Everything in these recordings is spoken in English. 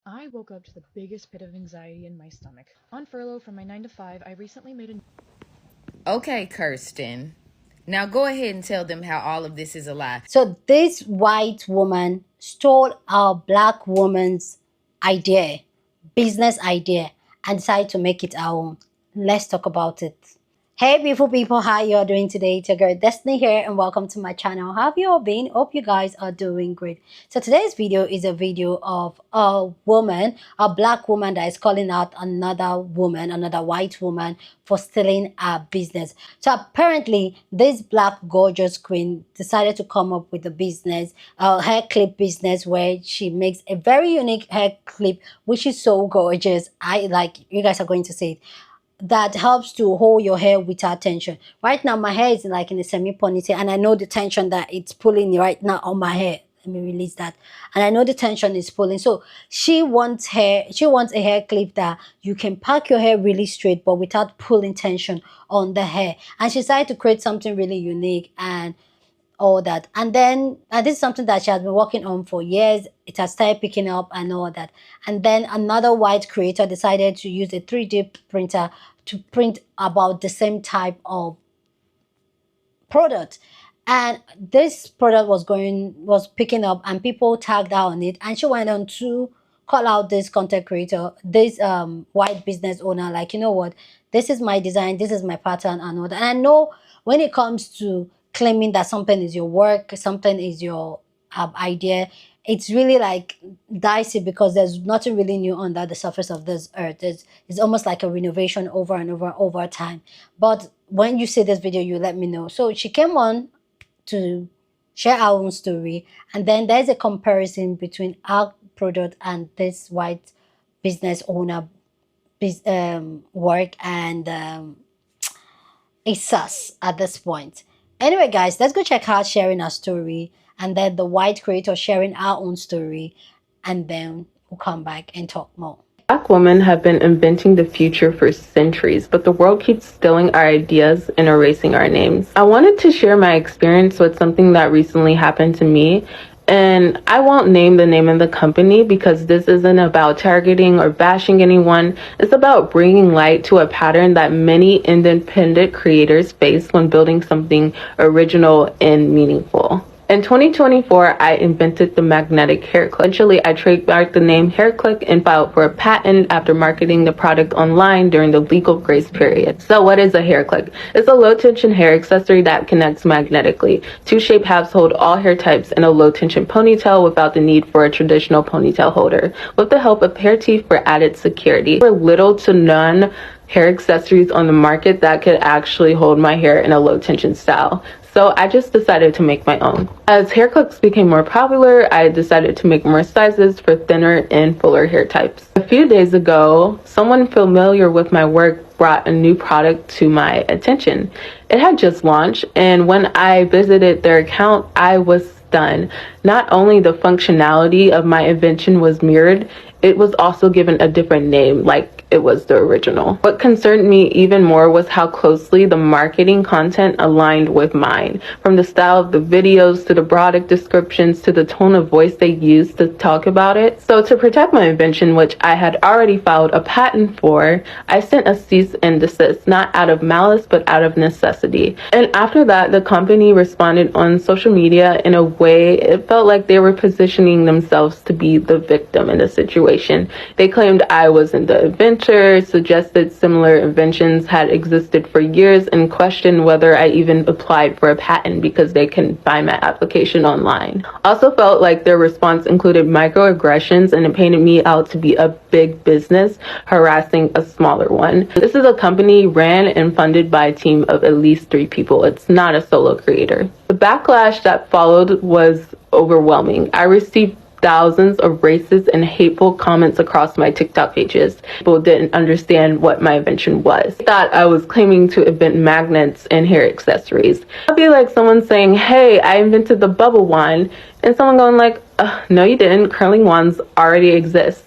I woke up to the biggest pit of anxiety in my stomach. On furlough from my 9 to 5, I recently made a Okay, Kirsten. Now go ahead and tell them how all of this is a lie. So this white woman stole our black woman's idea, business idea, and decided to make it our own. Let's talk about it. Hey beautiful people, how you all doing today? It's your girl Destiny here and welcome to my channel. How have you all been? Hope you guys are doing great. So today's video is a video of a woman, a black woman that is calling out another woman, another white woman for stealing her business. So apparently this black gorgeous queen decided to come up with a business, a hair clip business where she makes a very unique hair clip which is so gorgeous. I like, you guys are going to see it, that helps to hold your hair without tension. Right now my hair is like in a semi ponytail and I know the tension that it's pulling right now on my hair. Let me release that. And I know the tension is pulling. So she wants a hair clip that you can pack your hair really straight but without pulling tension on the hair. And she decided to create something really unique and all that. And then this is something that she has been working on for years. It has started picking up and all that. And then another white creator decided to use a 3D printer to print about the same type of product. And this product was picking up and people tagged her on it. And she went on to call out this content creator, this white business owner, like, you know what, this is my design, this is my pattern and all that. And I know when it comes to claiming that something is your work, something is your idea, it's really like dicey because there's nothing really new under the surface of this earth. It's almost like a renovation over and over time. But when you see this video, you let me know. So she came on to share our own story, and then there's a comparison between our product and this white business owner work, and it's sus at this point. Anyway guys, let's go check her sharing her story and then the white creator sharing our own story, and then we'll come back and talk more. Black women have been inventing the future for centuries, but the world keeps stealing our ideas and erasing our names. I wanted to share my experience with something that recently happened to me, and I won't name the name of the company because this isn't about targeting or bashing anyone. It's about bringing light to a pattern that many independent creators face when building something original and meaningful. In 2024, I invented the magnetic hair clip. Eventually, I trademarked the name hair clip and filed for a patent after marketing the product online during the legal grace period. So what is a hair clip? It's a low tension hair accessory that connects magnetically. Two shape halves hold all hair types in a low tension ponytail without the need for a traditional ponytail holder, with the help of hair teeth for added security. There were little to none hair accessories on the market that could actually hold my hair in a low tension style. So I just decided to make my own. As hair clips became more popular, I decided to make more sizes for thinner and fuller hair types. A few days ago, someone familiar with my work brought a new product to my attention. It had just launched, and when I visited their account, I was stunned. Not only the functionality of my invention was mirrored, it was also given a different name, like it was the original. What concerned me even more was how closely the marketing content aligned with mine. From the style of the videos to the product descriptions to the tone of voice they used to talk about it. So to protect my invention, which I had already filed a patent for, I sent a cease and desist, not out of malice, but out of necessity. And after that, the company responded on social media in a way it felt like they were positioning themselves to be the victim in the situation. They claimed I wasn't the inventor, suggested similar inventions had existed for years, and questioned whether I even applied for a patent because they couldn't find my application online. Also felt like their response included microaggressions, and it painted me out to be a big business harassing a smaller one. This is a company ran and funded by a team of at least 3 people. It's not a solo creator. The backlash that followed was overwhelming. I received thousands of racist and hateful comments across my TikTok pages. People didn't understand what my invention was. They thought I was claiming to invent magnets and hair accessories. It'd be like someone saying, hey, I invented the bubble wand, and someone going like, no you didn't, curling wands already exist.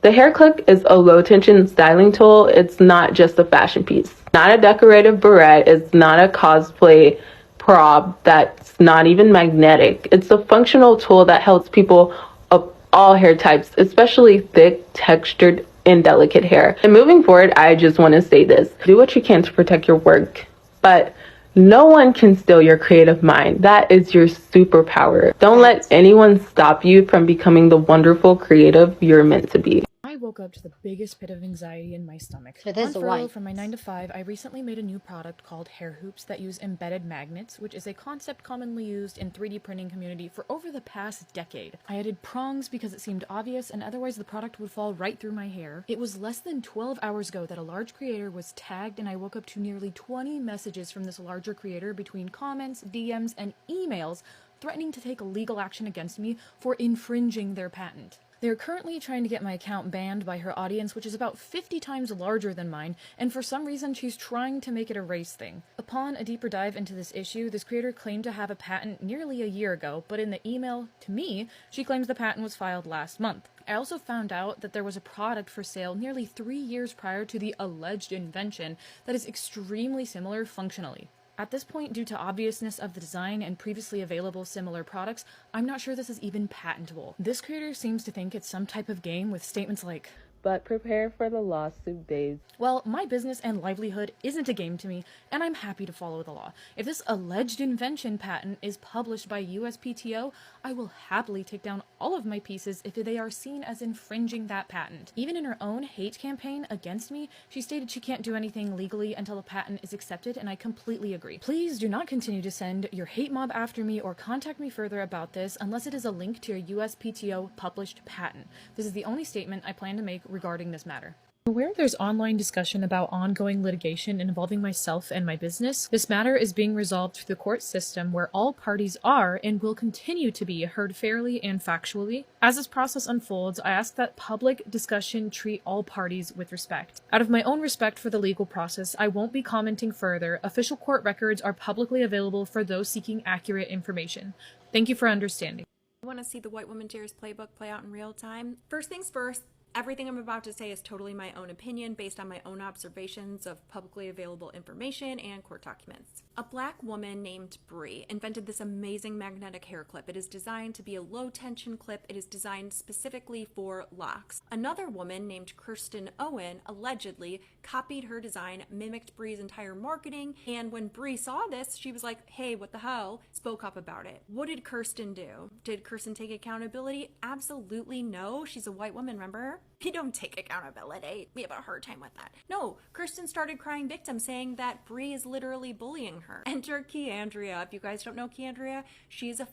The hair clip is a low tension styling tool. It's not just a fashion piece. Not a decorative barrette. It's not a cosplay prop that's not even magnetic. It's a functional tool that helps people of all hair types, especially thick, textured, and delicate hair. And moving forward, I just want to say this. Do what you can to protect your work, but no one can steal your creative mind. That is your superpower. Don't let anyone stop you from becoming the wonderful creative you're meant to be. I woke up to the biggest pit of anxiety in my stomach. So this On is furlough why. from my 9 to 5, I recently made a new product called hair hoops that use embedded magnets, which is a concept commonly used in 3D printing community for over the past decade. I added prongs because it seemed obvious and otherwise the product would fall right through my hair. It was less than 12 hours ago that a large creator was tagged and I woke up to nearly 20 messages from this larger creator between comments, DMs, and emails threatening to take legal action against me for infringing their patent. They are currently trying to get my account banned by her audience, which is about 50 times larger than mine, and for some reason she's trying to make it a race thing. Upon a deeper dive into this issue, this creator claimed to have a patent nearly a year ago, but in the email to me, she claims the patent was filed last month. I also found out that there was a product for sale nearly 3 years prior to the alleged invention that is extremely similar functionally. At this point, due to obviousness of the design and previously available similar products, I'm not sure this is even patentable. This creator seems to think it's some type of game with statements like, But prepare for the lawsuit days. well, my business and livelihood isn't a game to me, and I'm happy to follow the law. If this alleged invention patent is published by USPTO, I will happily take down all of my pieces if they are seen as infringing that patent. Even in her own hate campaign against me, she stated she can't do anything legally until the patent is accepted, and I completely agree. Please do not continue to send your hate mob after me or contact me further about this unless it is a link to a USPTO published patent. This is the only statement I plan to make regarding this matter. Where there's online discussion about ongoing litigation involving myself and my business, this matter is being resolved through the court system where all parties are and will continue to be heard fairly and factually. As this process unfolds, I ask that public discussion treat all parties with respect. Out of my own respect for the legal process, I won't be commenting further. Official court records are publicly available for those seeking accurate information. Thank you for understanding. You want to see the White Woman Tears playbook play out in real time? First things first, everything I'm about to say is totally my own opinion based on my own observations of publicly available information and court documents. A black woman named Bree invented this amazing magnetic hair clip. It is designed to be a low tension clip. It is designed specifically for locks. Another woman named Kirsten Owen allegedly copied her design, mimicked Bree's entire marketing, and when Bree saw this, she was like, hey, what the hell? Spoke up about it. What did Kirsten do? Did Kirsten take accountability? Absolutely no. She's a white woman, remember? We don't take accountability. We have a hard time with that. No, Kirsten started crying victim, saying that Bree is literally bullying her. Enter Keandria. If you guys don't know Keandria, she's a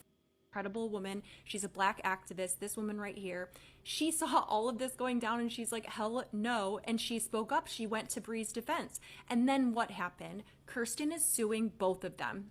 incredible woman. She's a black activist. This woman right here. She saw all of this going down and she's like, hell no. And she spoke up. She went to Bree's defense. And then what happened? Kirsten is suing both of them.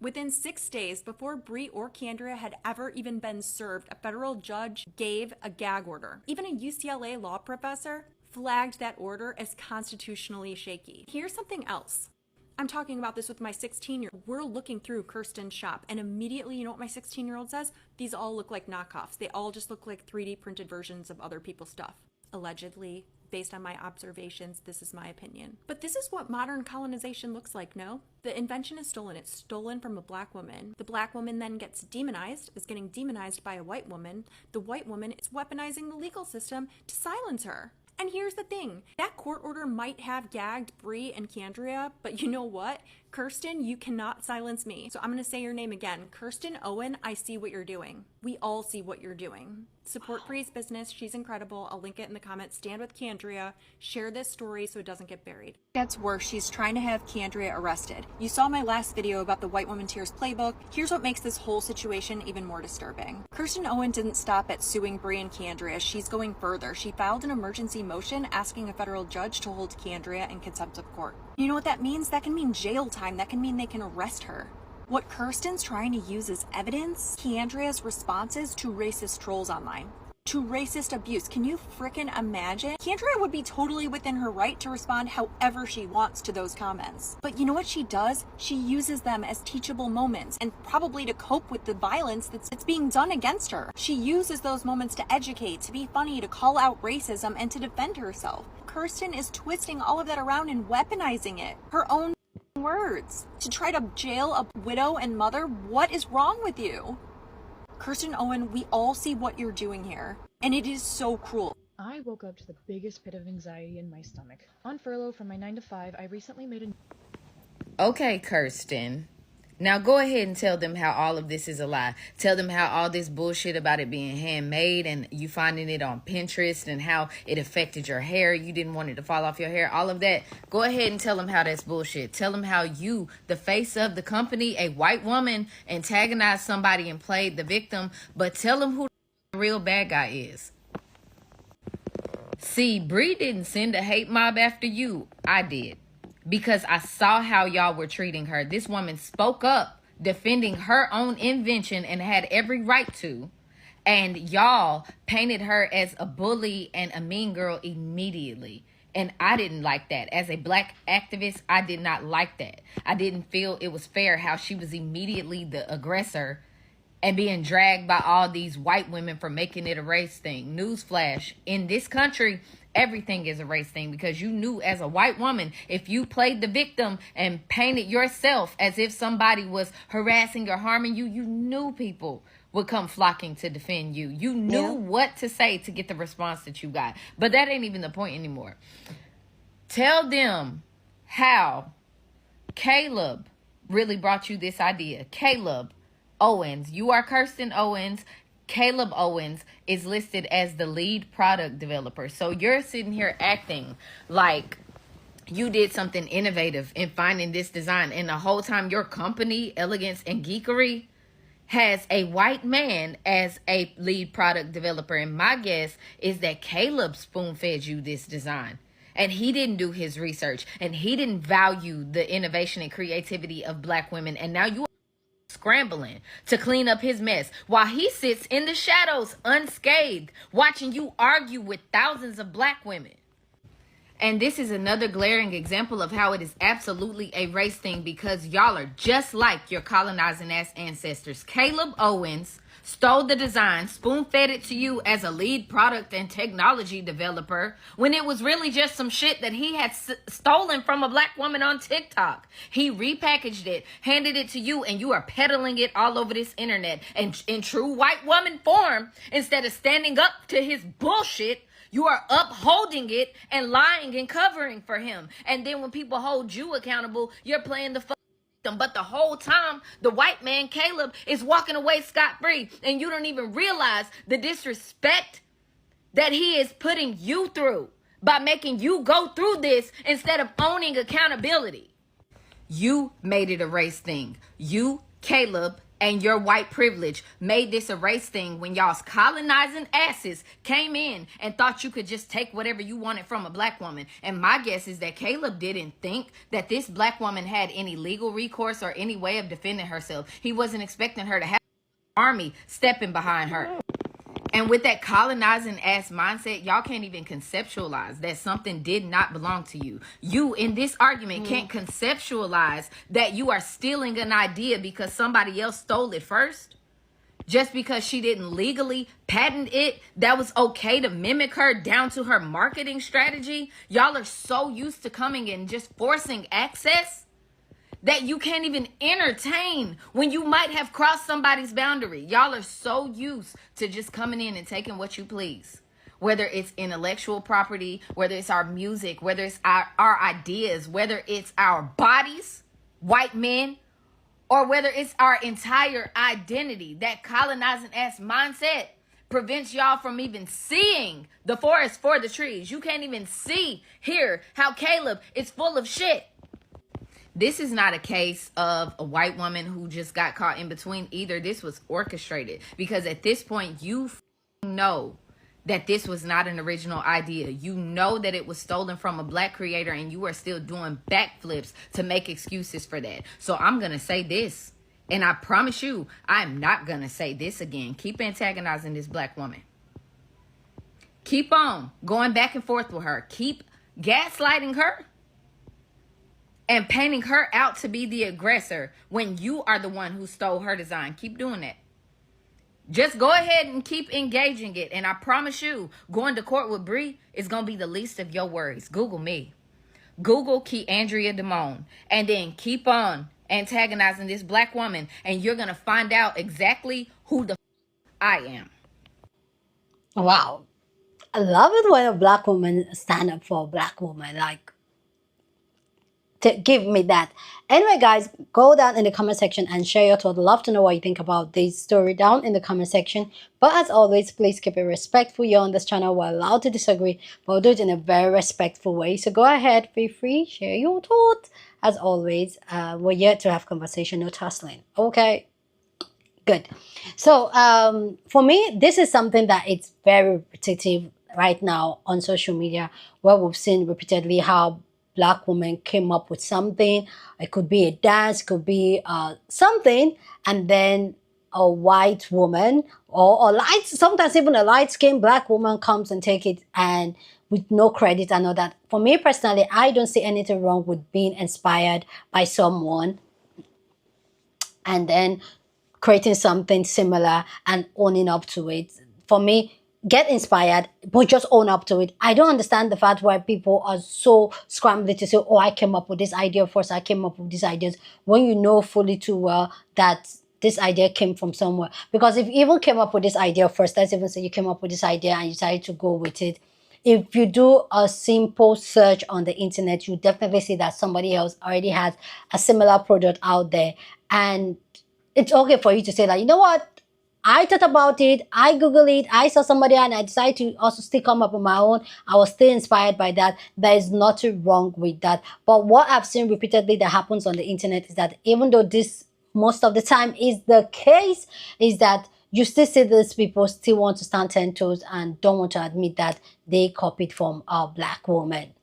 Within 6 days, before Bree or Keandria had ever even been served, a federal judge gave a gag order. Even a UCLA law professor flagged that order as constitutionally shaky. Here's something else. I'm talking about this with my 16-year-old. We're looking through Kirsten's shop, and immediately, you know what my 16-year-old says? These all look like knockoffs. They all just look like 3D printed versions of other people's stuff. Allegedly, based on my observations, this is my opinion. But this is what modern colonization looks like, no? The invention is stolen. It's stolen from a black woman. The black woman then gets demonized, is getting demonized by a white woman. The white woman is weaponizing the legal system to silence her. And here's the thing, that court order might have gagged Bree and Keandria, but you know what? Kirsten, you cannot silence me. So I'm going to say your name again. Kirsten Owen, I see what you're doing. We all see what you're doing. Support Bree's business. She's incredible. I'll link it in the comments. Stand with Keandria. Share this story so it doesn't get buried. Gets worse. She's trying to have Keandria arrested. You saw my last video about the White Woman Tears playbook. Here's what makes this whole situation even more disturbing. Kirsten Owen didn't stop at suing Bree and Keandria. She's going further. She filed an emergency motion asking a federal judge to hold Keandria in contempt of court. You know what that means? That can mean jail time. That can mean they can arrest her. What Kirsten's trying to use as evidence, Keandria's responses to racist trolls online. To racist abuse. Can you frickin' imagine? Keandria would be totally within her right to respond however she wants to those comments. But you know what she does? She uses them as teachable moments and probably to cope with the violence that's being done against her. She uses those moments to educate, to be funny, to call out racism, and to defend herself. Kirsten is twisting all of that around and weaponizing it. Her own words. To try to jail a widow and mother? What is wrong with you? Kirsten Owen, we all see what you're doing here, and it is so cruel. I woke up to the biggest pit of anxiety in my stomach. On furlough from my 9 to 5, I recently made a... Okay, Kirsten. Now go ahead and tell them how all of this is a lie. Tell them how all this bullshit about it being handmade and you finding it on Pinterest and how it affected your hair. You didn't want it to fall off your hair. All of that. Go ahead and tell them how that's bullshit. Tell them how you, the face of the company, a white woman, antagonized somebody and played the victim. But tell them who the real bad guy is. See, Bree didn't send a hate mob after you. I did. Because I saw how y'all were treating her. This woman spoke up, defending her own invention and had every right to. And y'all painted her as a bully and a mean girl immediately. And I didn't like that. As a black activist, I did not like that. I didn't feel it was fair how she was immediately the aggressor and being dragged by all these white women for making it a race thing. Newsflash, in this country, everything is a race thing, because you knew as a white woman, if you played the victim and painted yourself as if somebody was harassing or harming you, you knew people would come flocking to defend you. You knew what to say to get the response that you got. But that ain't even the point anymore. Tell them how Caleb really brought you this idea. Caleb Owens. You are Kirsten Owens. Caleb Owens is listed as the lead product developer. So you're sitting here acting like you did something innovative in finding this design. And the whole time your company, Elegance and Geekery, has a white man as a lead product developer. And my guess is that Caleb spoon-fed you this design. And he didn't do his research. And he didn't value the innovation and creativity of black women. And now you scrambling to clean up his mess while he sits in the shadows unscathed, watching you argue with thousands of black women. And this is another glaring example of how it is absolutely a race thing, because y'all are just like your colonizing ass ancestors. Caleb Owens stole the design, spoon-fed it to you as a lead product and technology developer, when it was really just some shit that he had stolen from a black woman on TikTok. He repackaged it, handed it to you, and you are peddling it all over this internet. And in true white woman form, instead of standing up to his bullshit, you are upholding it and lying and covering for him. And then when people hold you accountable, you're playing the victim. But the whole time, the white man, Caleb, is walking away scot-free. And you don't even realize the disrespect that he is putting you through by making you go through this instead of owning accountability. You made it a race thing. You, Caleb, and your white privilege made this a race thing when y'all's colonizing asses came in and thought you could just take whatever you wanted from a black woman. And my guess is that Caleb didn't think that this black woman had any legal recourse or any way of defending herself. He wasn't expecting her to have an army stepping behind her. And with that colonizing ass mindset, y'all can't even conceptualize that something did not belong to you. You, in this argument, can't conceptualize that you are stealing an idea because somebody else stole it first. Just because she didn't legally patent it, that was okay to mimic her down to her marketing strategy. Y'all are so used to coming and just forcing access that you can't even entertain when you might have crossed somebody's boundary. Y'all are so used to just coming in and taking what you please. Whether it's intellectual property, whether it's our music, whether it's our ideas, whether it's our bodies, white men, or whether it's our entire identity. That colonizing ass mindset prevents y'all from even seeing the forest for the trees. You can't even hear how Caleb is full of shit. This is not a case of a white woman who just got caught in between either. This was orchestrated, because at this point you know that this was not an original idea. You know that it was stolen from a black creator, and you are still doing backflips to make excuses for that. So I'm going to say this, and I promise you, I'm not going to say this again. Keep antagonizing this black woman. Keep on going back and forth with her. Keep gaslighting her and painting her out to be the aggressor when you are the one who stole her design. Keep doing that. Just go ahead and keep engaging it. And I promise you, going to court with Bree is going to be the least of your worries. Google me. Google Andrea Damone. And then keep on antagonizing this black woman. And you're going to find out exactly who the I am. Wow. I love it when a black woman stand up for a black woman. Like, to give me that. Anyway, guys, go down in the comment section and share your thoughts. Love to know what you think about this story down in the comment section. But as always, please keep it respectful. You're on this channel. We're allowed to disagree, but we'll do it in a very respectful way. So go ahead, feel free, share your thoughts. As always, we're here to have conversation, no tussling. Okay. Good. So for me, this is something that it's very repetitive right now on social media, where we've seen repeatedly how black women came up with something. It could be a dance, could be something, and then a white woman or light, sometimes even a light-skinned black woman comes and take it and with no credit and all that. For me personally, I don't see anything wrong with being inspired by someone and then creating something similar and owning up to it. For me, get inspired, but just own up to it. I don't understand the fact why people are so scrambling to say, oh, I came up with this idea first, I came up with these ideas, when you know fully too well that this idea came from somewhere. Because if you even came up with this idea first, let's even say you came up with this idea and you decided to go with it, if you do a simple search on the internet, you definitely see that somebody else already has a similar product out there. And it's okay for you to say that, you know what, I thought about it, I Googled it, I saw somebody and I decided to also still come up with my own. I was still inspired by that. There is nothing wrong with that. But what I've seen repeatedly that happens on the internet is that even though this most of the time is the case, is that you still see these people still want to stand 10 toes and don't want to admit that they copied from a black woman.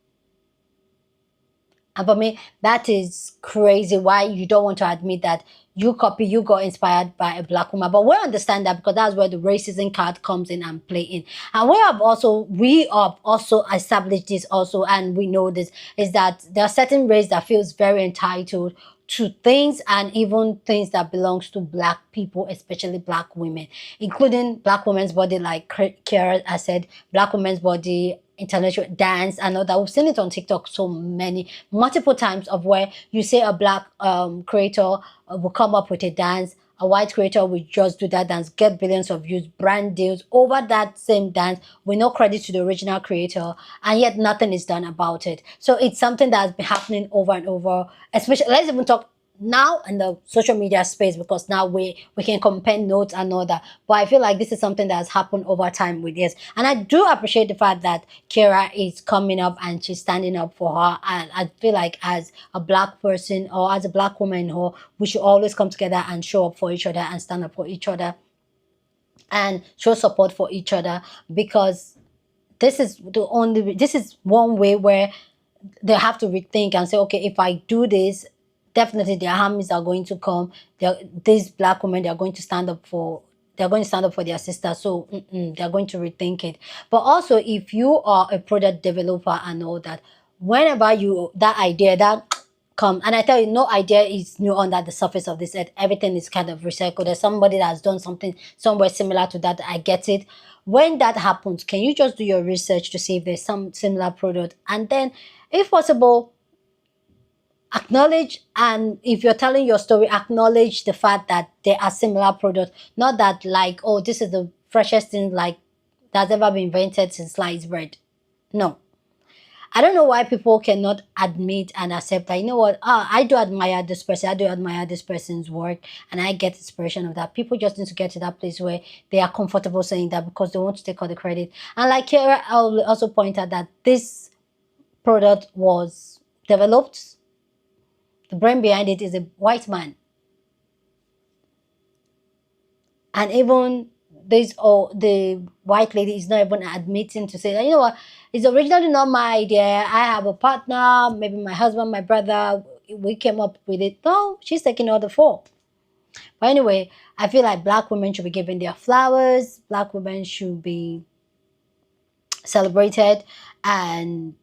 And for me, that is crazy why you don't want to admit that you got inspired by a black woman. But we understand that because that's where the racism card comes in and play in. And we have also established this also, and we know this, is that there are certain race that feels very entitled to things and even things that belongs to black people, especially black women, including black women's body, like Kiara has said, black women's body, international dance and all that. We've seen it on TikTok multiple times, of where you say a black creator will come up with a dance, a white creator will just do that dance, get billions of views, brand deals over that same dance with no credit to the original creator, and yet nothing is done about it. So it's something that's been happening over and over, especially, let's even talk now in the social media space, because now we can compare notes and all that. But I feel like this is something that has happened over time with this, and I do appreciate the fact that Kira is coming up and she's standing up for her. And I feel like as a black person or as a black woman, we should always come together and show up for each other and stand up for each other and show support for each other, because this is one way where they have to rethink and say, okay, if I do this, definitely their harms are going to come. These black women, they're going to stand up for their sisters. So they're going to rethink it. But also, if you are a product developer and all that, whenever that idea that come, and I tell you, no idea is new under the surface of this earth. Everything is kind of recycled. There's somebody that has done something somewhere similar to that. I get it. When that happens, can you just do your research to see if there's some similar product, and then, if possible, acknowledge, and if you're telling your story, acknowledge the fact that there are similar products. Not that like, oh, this is the freshest thing like that's ever been invented since sliced bread. No. I don't know why people cannot admit and accept that, you know what, I do admire this person, I do admire this person's work, and I get inspiration of that. People just need to get to that place where they are comfortable saying that, because they want to take all the credit. And like Kira, I'll also point out that this product was developed, the brain behind it is a white man. And even the white lady is not even admitting to say that, you know what, it's originally not my idea. I have a partner, maybe my husband, my brother, we came up with it. No, she's taking all the fault. But anyway, I feel like black women should be given their flowers. Black women should be celebrated. And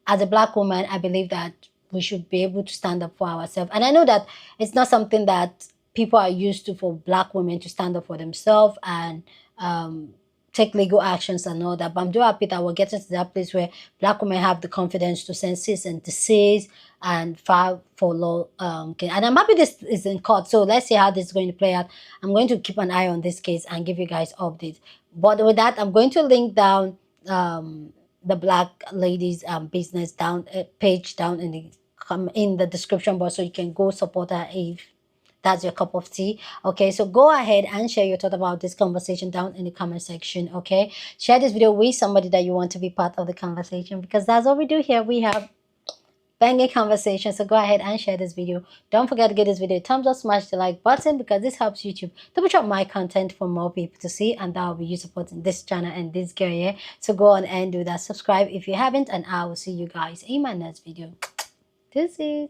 as a black woman, I believe that we should be able to stand up for ourselves. And I know that it's not something that people are used to, for black women to stand up for themselves and take legal actions and all that. But I'm doing happy that we're getting to that place where Black women have the confidence to send cease and desist and file for law. And I'm happy this is in court. So let's see how this is going to play out. I'm going to keep an eye on this case and give you guys updates. But with that, I'm going to link down the Black ladies business down page down in the description box, so you can go support her if that's your cup of tea. Okay, so go ahead and share your thought about this conversation down in the comment section. Okay, share this video with somebody that you want to be part of the conversation, because that's what we do here. We have banging conversation. So go ahead and share this video. Don't forget to give this video a thumbs up, smash the like button, because this helps YouTube to push up my content for more people to see, and that will be you supporting this channel and this girl here. So go on and do that. Subscribe if you haven't, and I will see you guys in my next video. This is